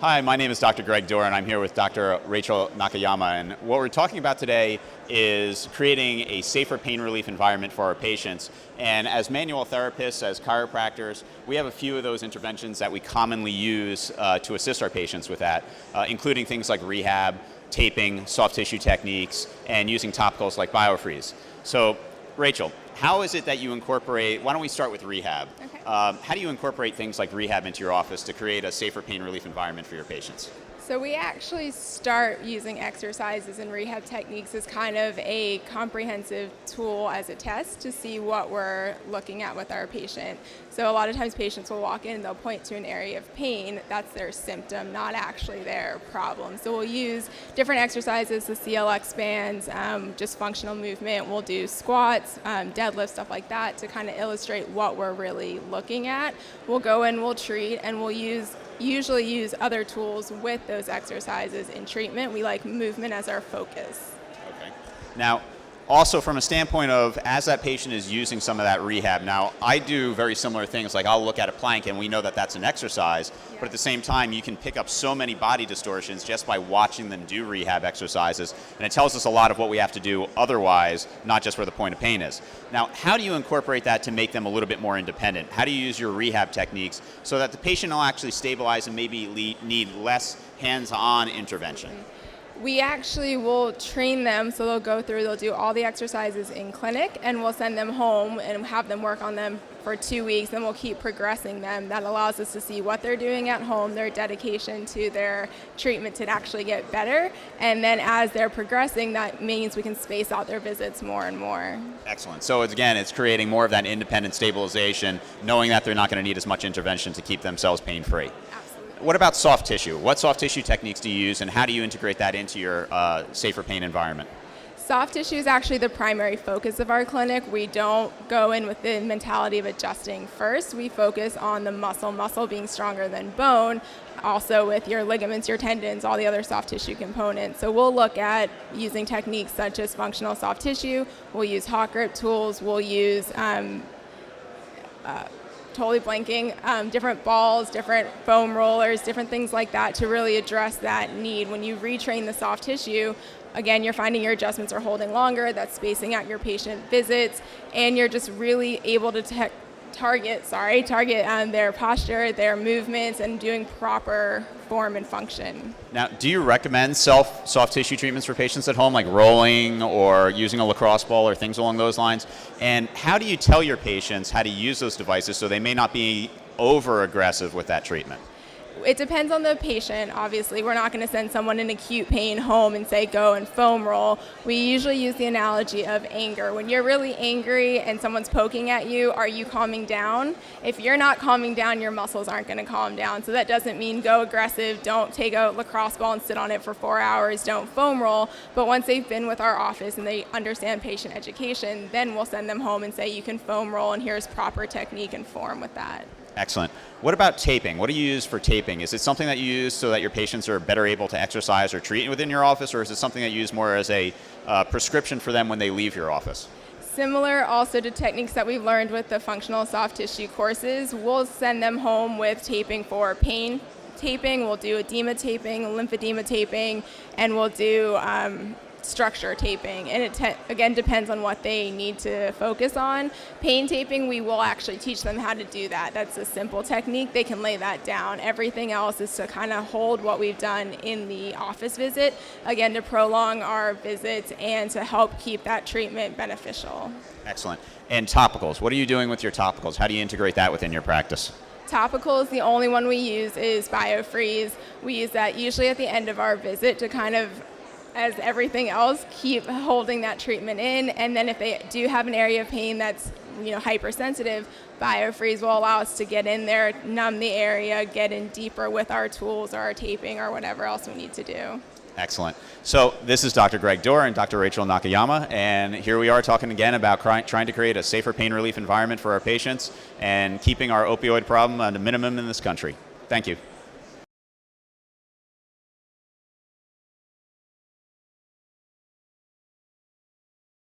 Hi, my name is Dr. Greg Doerr, and I'm here with Dr. Rachel Nakayama. And what we're talking about today is creating a safer pain relief environment for our patients. And as manual therapists, as chiropractors, we have a few of those interventions that we commonly use to assist our patients with that, including things like rehab, taping, soft tissue techniques, and using topicals like BioFreeze. So, Rachel, how is it that you incorporate, why don't we start with rehab? Okay. How do you incorporate things like rehab into your office to create a safer pain relief environment for your patients? So we actually start using exercises and rehab techniques as kind of a comprehensive tool as a test to see what we're looking at with our patient. So a lot of times patients will walk in and they'll point to an area of pain. That's their symptom, not actually their problem. So we'll use different exercises, the CLX bands, just functional movement. We'll do squats, deadlifts, stuff like that to kind of illustrate what we're really looking at. We'll go in, we'll treat, and we'll usually use other tools with those exercises in treatment. We like movement as our focus. Okay. Now, also from a standpoint of as that patient is using some of that rehab, now I do very similar things, like I'll look at a plank and we know that that's an exercise, but at the same time you can pick up so many body distortions just by watching them do rehab exercises, and it tells us a lot of what we have to do otherwise, not just where the point of pain is. Now, how do you incorporate that to make them a little bit more independent? How do you use your rehab techniques so that the patient will actually stabilize and maybe need less hands-on intervention? We actually will train them, so they'll do all the exercises in clinic, and we'll send them home and have them work on them for 2 weeks, and we'll keep progressing them. That allows us to see what they're doing at home, their dedication to their treatment to actually get better, and then as they're progressing, that means we can space out their visits more and more. Excellent. So it's creating more of that independent stabilization, knowing that they're not going to need as much intervention to keep themselves pain-free. What about soft tissue? What soft tissue techniques do you use, and how do you integrate that into your safer pain environment? Soft tissue is actually the primary focus of our clinic. We don't go in with the mentality of adjusting first. We focus on the muscle being stronger than bone, also with your ligaments, your tendons, all the other soft tissue components. So we'll look at using techniques such as functional soft tissue. We'll use hot grip tools. We'll use totally blanking, different balls, different foam rollers, different things like that to really address that need. When you retrain the soft tissue, again, you're finding your adjustments are holding longer, that's spacing out your patient visits, and you're just really able to target their posture, their movements, and doing proper form and function. Now, do you recommend soft tissue treatments for patients at home, like rolling or using a lacrosse ball or things along those lines? And how do you tell your patients how to use those devices so they may not be over-aggressive with that treatment? It depends on the patient, obviously. We're not going to send someone in acute pain home and say, go and foam roll. We usually use the analogy of anger. When you're really angry and someone's poking at you, are you calming down? If you're not calming down, your muscles aren't going to calm down. So that doesn't mean go aggressive, don't take a lacrosse ball and sit on it for 4 hours, don't foam roll. But once they've been with our office and they understand patient education, then we'll send them home and say, you can foam roll and here's proper technique and form with that. Excellent. What about taping? What do you use for taping? Is it something that you use so that your patients are better able to exercise or treat within your office, or is it something that you use more as a prescription for them when they leave your office? Similar also to techniques that we've learned with the functional soft tissue courses, we'll send them home with taping for pain taping, we'll do edema taping, lymphedema taping, and we'll do structure taping, and it again depends on what they need to focus on. Pain taping, we will actually teach them how to do that. That's a simple technique. They can lay that down. Everything else is to kind of hold what we've done in the office visit, again, to prolong our visits and to help keep that treatment beneficial. Excellent. And topicals, what are you doing with your topicals? How do you integrate that within your practice? Topicals, the only one we use is BioFreeze. We use that usually at the end of our visit to kind of, as everything else, keep holding that treatment in, and then if they do have an area of pain that's hypersensitive, BioFreeze will allow us to get in there, numb the area, get in deeper with our tools or our taping or whatever else we need to do. Excellent. So this is Dr. Greg Doerr and Dr. Rachel Nakayama, and here we are talking again about trying to create a safer pain relief environment for our patients and keeping our opioid problem at a minimum in this country. Thank you.